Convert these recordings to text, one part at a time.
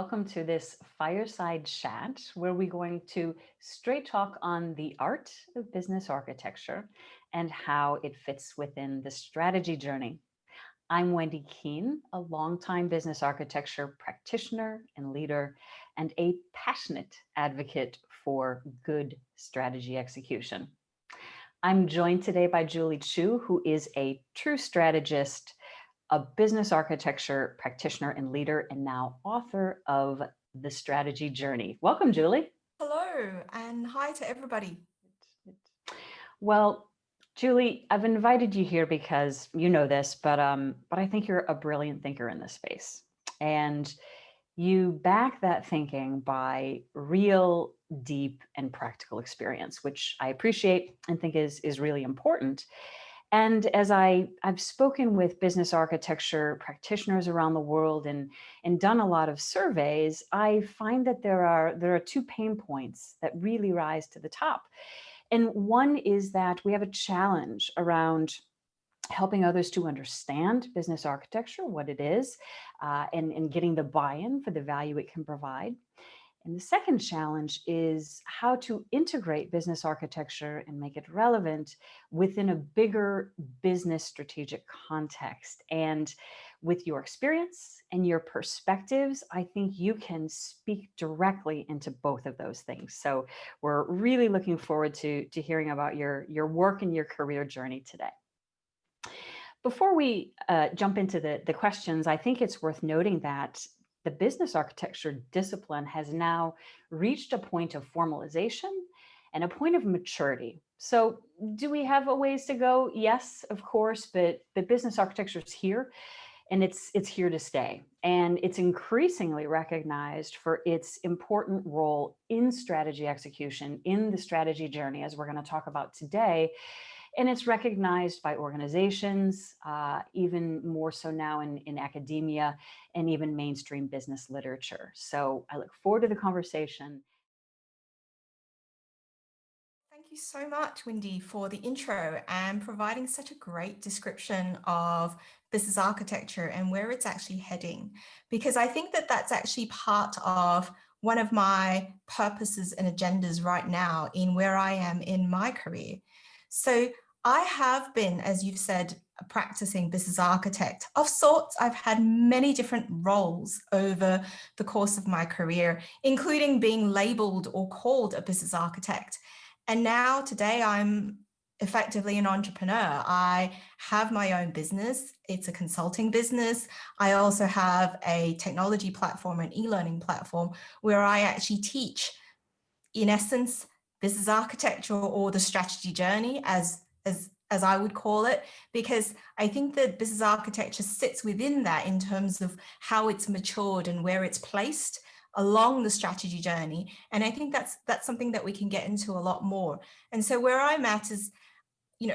Welcome to this fireside chat where we're going to straight talk on the art of business architecture and how it fits within the strategy journey. I'm Whynde Kuehn, a longtime business architecture practitioner and leader, and a passionate advocate for good strategy execution. I'm joined today by Julie Choo, who is a true strategist, a business architecture practitioner and leader, and now author of The Strategy Journey. Welcome, Julie. Hello, and hi to everybody. Well, Julie, I've invited you here because you know this, but I think you're a brilliant thinker in this space. And you back that thinking by real, deep, and practical experience, which I appreciate and think is really important. And as I've spoken with business architecture practitioners around the world and done a lot of surveys, I find that there are two pain points that really rise to the top. And one is that we have a challenge around helping others to understand business architecture, what it is, and getting the buy-in for the value it can provide. And the second challenge is how to integrate business architecture and make it relevant within a bigger business strategic context. And with your experience and your perspectives, I think you can speak directly into both of those things. So we're really looking forward to hearing about your work and your career journey today. Before we jump into the questions, I think it's worth noting that the business architecture discipline has now reached a point of formalization and a point of maturity. So do we have a ways to go? Yes, of course, but business architecture is here and it's here to stay. And it's increasingly recognized for its important role in strategy execution, in the strategy journey, as we're going to talk about today. And it's recognized by organizations, even more so now in academia and even mainstream business literature. So I look forward to the conversation. Thank you so much, Whynde, for the intro and providing such a great description of business architecture and where it's actually heading. Because I think that that's actually part of one of my purposes and agendas right now in where I am in my career. So I have been, as you've said, a practicing business architect of sorts. I've had many different roles over the course of my career, including being labeled or called a business architect. And now today I'm effectively an entrepreneur. I have my own business. It's a consulting business. I also have a technology platform, an e-learning platform, where I actually teach, in essence, business architecture or the strategy journey, as I would call it, because I think that business architecture sits within that in terms of how it's matured and where it's placed along the strategy journey. And I think that's something that we can get into a lot more. And so where I'm at is,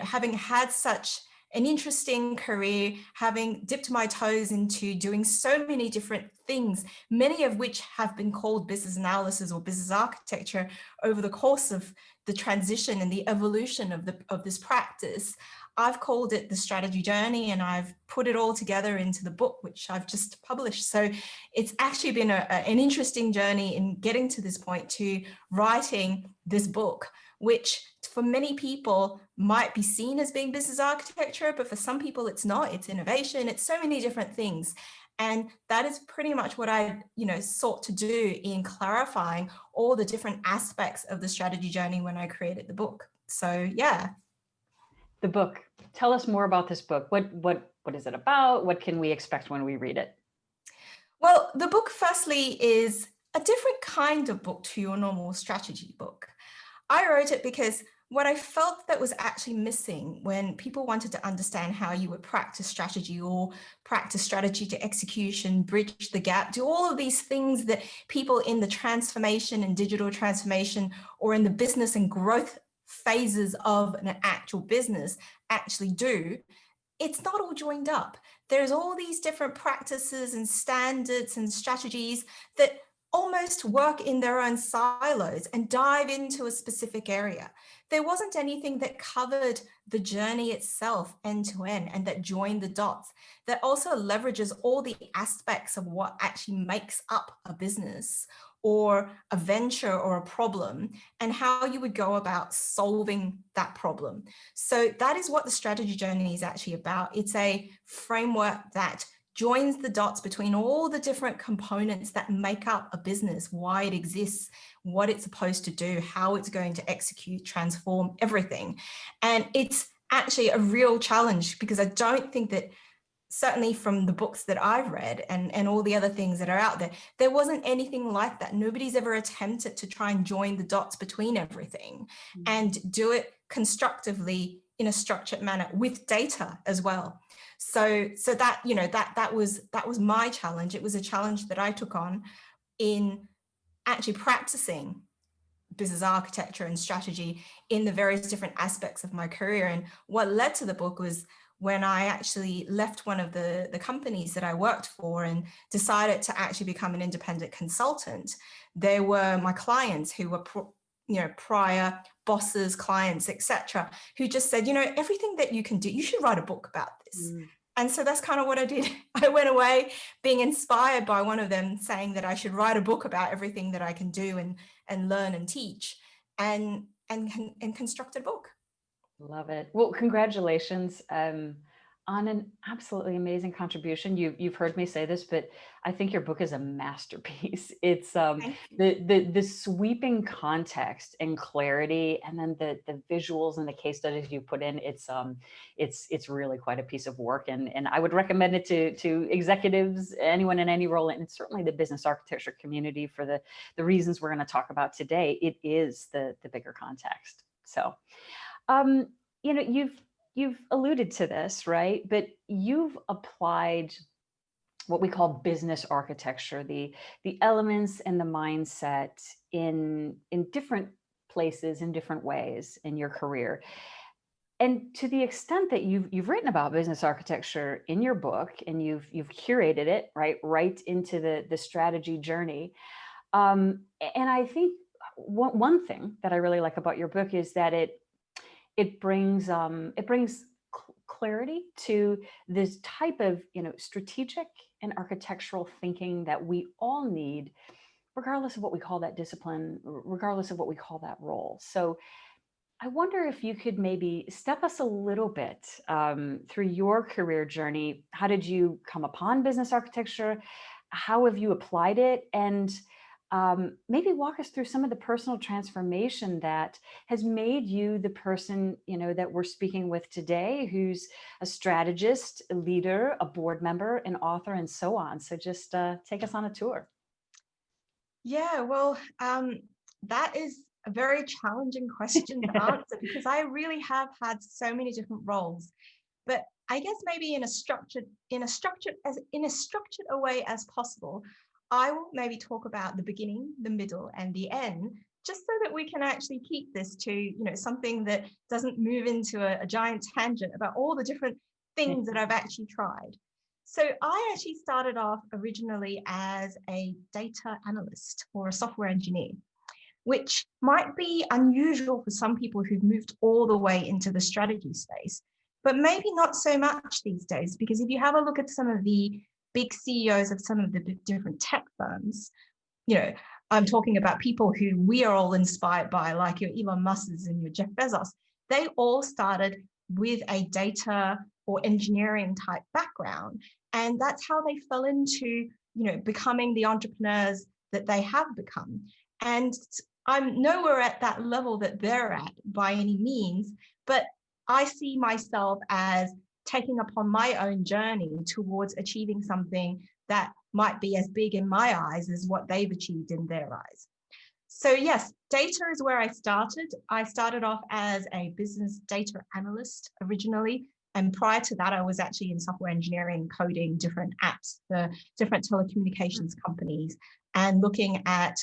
having had such an interesting career, having dipped my toes into doing so many different things, many of which have been called business analysis or business architecture over the course of the transition and the evolution of this practice. I've called it the strategy journey, and I've put it all together into the book, which I've just published. So it's actually been an interesting journey in getting to this point to writing this book, which for many people might be seen as being business architecture, but for some people it's not. It's innovation. It's so many different things. And that is pretty much what I, sought to do in clarifying all the different aspects of the strategy journey when I created the book. So, yeah. The book. Tell us more about this book. What is it about? What can we expect when we read it? Well, the book firstly is a different kind of book to your normal strategy book. I wrote it because what I felt that was actually missing when people wanted to understand how you would practice strategy or practice strategy to execution, bridge the gap, do all of these things that people in the transformation and digital transformation or in the business and growth phases of an actual business actually do, it's not all joined up. There's all these different practices and standards and strategies that almost work in their own silos and dive into a specific area. There wasn't anything that covered the journey itself end to end and that joined the dots, that also leverages all the aspects of what actually makes up a business or a venture or a problem, and how you would go about solving that problem. So that is what the strategy journey is actually about. It's a framework that joins the dots between all the different components that make up a business, why it exists, what it's supposed to do, how it's going to execute, transform everything. And it's actually a real challenge, because I don't think that, certainly from the books that I've read and all the other things that are out there, there wasn't anything like that. Nobody's ever attempted to try and join the dots between everything and do it constructively in a structured manner with data as well. So that, you know, that was my challenge. It was a challenge that I took on in actually practicing business architecture and strategy in the various different aspects of my career. And what led to the book was when I actually left one of the companies that I worked for and decided to actually become an independent consultant. They were my clients who were prior bosses, clients, etc., who just said, you know, everything that you can do, you should write a book about this. And so that's kind of what I did. I went away being inspired by one of them saying that I should write a book about everything that I can do and learn and teach, and constructed a book. Love it. Well, congratulations on an absolutely amazing contribution. You've heard me say this, but I think your book is a masterpiece. It's the sweeping context and clarity, and then the visuals and the case studies you put in. It's really quite a piece of work, and I would recommend it to executives, anyone in any role, and certainly the business architecture community for the reasons we're going to talk about today. It is the bigger context. So. You know, you've alluded to this, right? But you've applied what we call business architecture, the elements and the mindset in different places, in different ways in your career. And to the extent that you've written about business architecture in your book, and you've curated it right into the strategy journey. And I think one thing that I really like about your book is that it brings clarity to this type of, you know, strategic and architectural thinking that we all need, regardless of what we call that discipline, regardless of what we call that role. So I wonder if you could maybe step us a little bit through your career journey. How did you come upon business architecture? How have you applied it? And maybe walk us through some of the personal transformation that has made you the person, you know, that we're speaking with today, who's a strategist, a leader, a board member, an author, and so on. So just take us on a tour. Yeah, well, that is a very challenging question to answer, because I really have had so many different roles. But I guess maybe in a structured a way as possible, I will maybe talk about the beginning, the middle, and the end, just so that we can actually keep this to, you know, something that doesn't move into a giant tangent about all the different things that I've actually tried. So I actually started off originally as a data analyst or a software engineer, which might be unusual for some people who've moved all the way into the strategy space, but maybe not so much these days, because if you have a look at some of the big CEOs of some of the different tech firms, you know, I'm talking about people who we are all inspired by, like your Elon Musks and your Jeff Bezos. They all started with a data or engineering type background. And that's how they fell into, you know, becoming the entrepreneurs that they have become. And I'm nowhere at that level that they're at by any means, but I see myself as taking upon my own journey towards achieving something that might be as big in my eyes as what they've achieved in their eyes. So yes, data is where I started. I started off as a business data analyst originally. And prior to that, I was actually in software engineering, coding different apps for different telecommunications companies and looking at,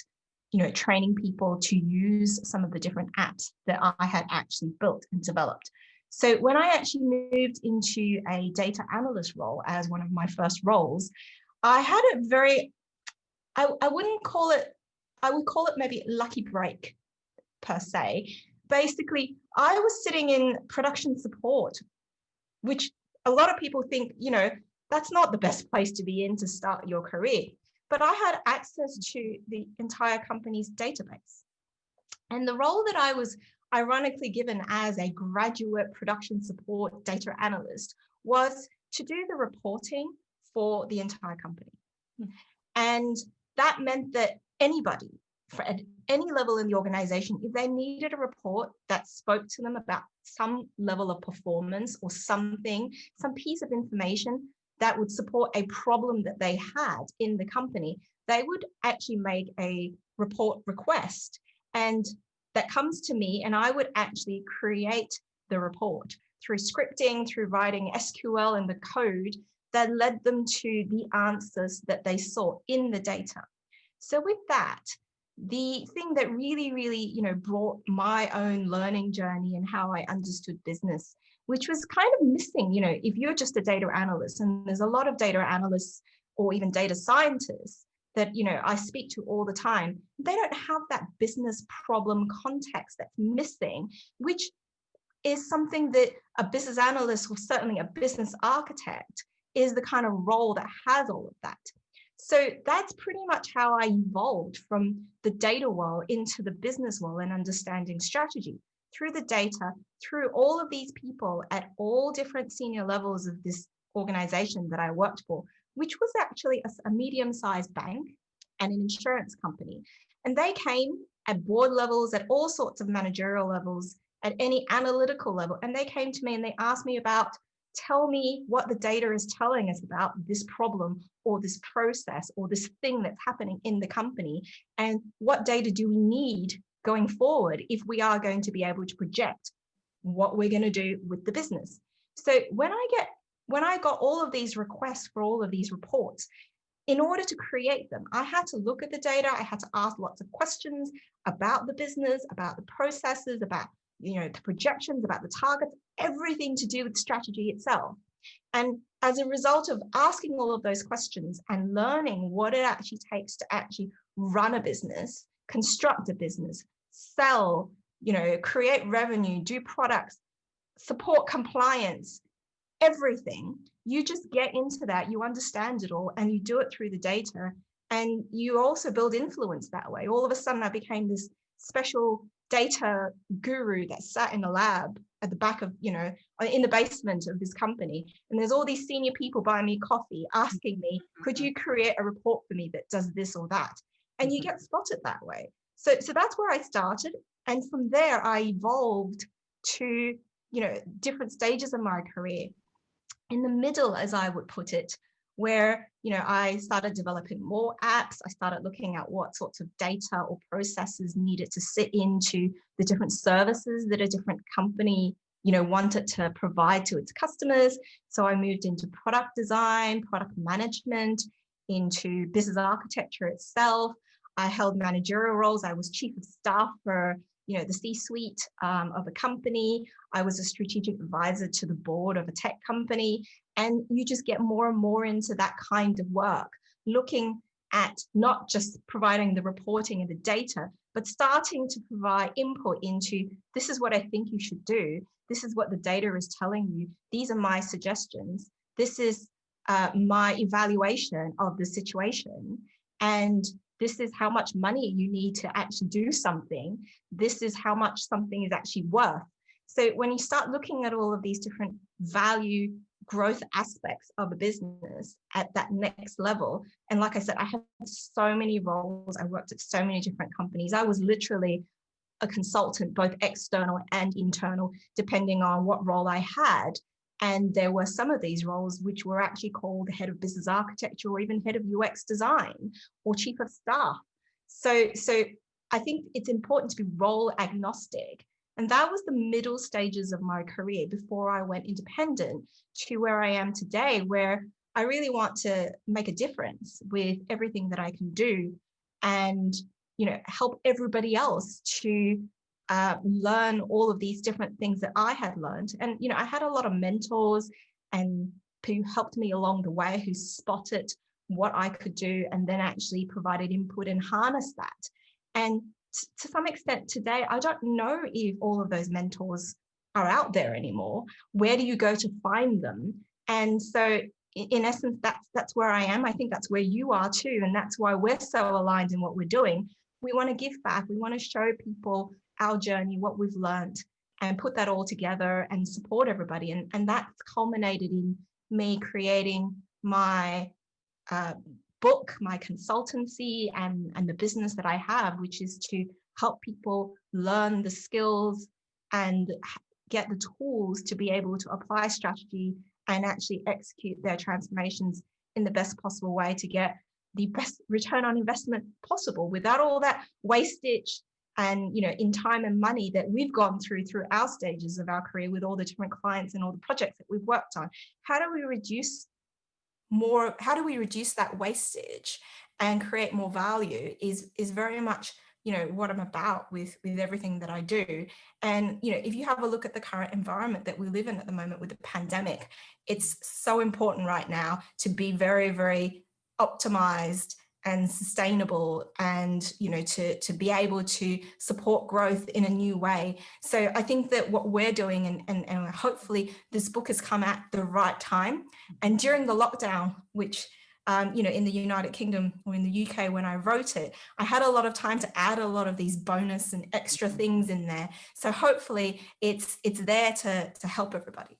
you know, training people to use some of the different apps that I had actually built and developed. So when I actually moved into a data analyst role as one of my first roles, I had a very I wouldn't call it, I would call it maybe lucky break per se. Basically, I was sitting in production support, which a lot of people think, that's not the best place to be in to start your career. But I had access to the entire company's database. And the role that I was ironically given as a graduate production support data analyst was to do the reporting for the entire company. And that meant that anybody at any level in the organization, if they needed a report that spoke to them about some level of performance or something, some piece of information that would support a problem that they had in the company, they would actually make a report request. And that comes to me, and I would actually create the report through scripting, through writing SQL and the code that led them to the answers that they saw in the data. So with that, the thing that really, really, brought my own learning journey and how I understood business, which was kind of missing, if you're just a data analyst, and there's a lot of data analysts or even data scientists that, I speak to all the time, they don't have that business problem context that's missing, which is something that a business analyst or certainly a business architect is the kind of role that has all of that. So that's pretty much how I evolved from the data world into the business world and understanding strategy through the data, through all of these people at all different senior levels of this organization that I worked for, which was actually a medium-sized bank and an insurance company. And they came at board levels, at all sorts of managerial levels, at any analytical level. And they came to me and they asked me about, tell me what the data is telling us about this problem or this process or this thing that's happening in the company. And what data do we need going forward if we are going to be able to project what we're going to do with the business? So when I got all of these requests for all of these reports, in order to create them, I had to look at the data. I had to ask lots of questions about the business, about the processes, about the projections, about the targets, everything to do with strategy itself. And as a result of asking all of those questions and learning what it actually takes to actually run a business, construct a business, sell, create revenue, do products, support compliance, everything, you just get into that, you understand it all, and you do it through the data. And you also build influence that way. All of a sudden, I became this special data guru that sat in a lab at the back of, in the basement of this company. And there's all these senior people buying me coffee, asking me, could you create a report for me that does this or that? And you get spotted that way. So that's where I started. And from there, I evolved to, different stages of my career. In the middle, as I would put it, where I started developing more apps. I started looking at what sorts of data or processes needed to sit into the different services that a different company wanted to provide to its customers. So I moved into product design, product management, into business architecture itself. I held managerial roles. I was chief of staff for the C-suite of a company. I was a strategic advisor to the board of a tech company. And you just get more and more into that kind of work, looking at not just providing the reporting and the data, but starting to provide input into, this is what I think you should do. This is what the data is telling you. These are my suggestions. This is my evaluation of the situation. And this is how much money you need to actually do something. This is how much something is actually worth. So when you start looking at all of these different value growth aspects of a business at that next level, and like I said, I had so many roles. I worked at so many different companies. I was literally a consultant, both external and internal, depending on what role I had. And there were some of these roles which were actually called head of business architecture or even head of UX design or chief of staff. So I think it's important to be role agnostic. And that was the middle stages of my career before I went independent to where I am today, where I really want to make a difference with everything that I can do and, help everybody else to learn all of these different things that I had learned. And, I had a lot of mentors and who helped me along the way, who spotted what I could do, and then actually provided input and harnessed that. And to some extent today, I don't know if all of those mentors are out there anymore. Where do you go to find them? And so in essence, that's where I am. I think that's where you are too. And that's why we're so aligned in what we're doing. We want to give back. We want to show people our journey, what we've learned, and put that all together and support everybody. And that's culminated in me creating my book, my consultancy, and the business that I have, which is to help people learn the skills and get the tools to be able to apply strategy and actually execute their transformations in the best possible way to get the best return on investment possible without all that wastage and, you know, in time and money that we've gone through our stages of our career with all the different clients and all the projects that we've worked on. How do we reduce that wastage and create more value is very much, you know, what I'm about with everything that I do. And, you know, if you have a look at the current environment that we live in at the moment with the pandemic, it's so important right now to be very, very optimized and sustainable, and, you know, to be able to support growth in a new way. So I think that what we're doing, and hopefully this book has come at the right time. And during the lockdown, which you know, in the United Kingdom or in the UK, when I wrote it, I had a lot of time to add a lot of these bonus and extra things in there. So hopefully it's there to help everybody.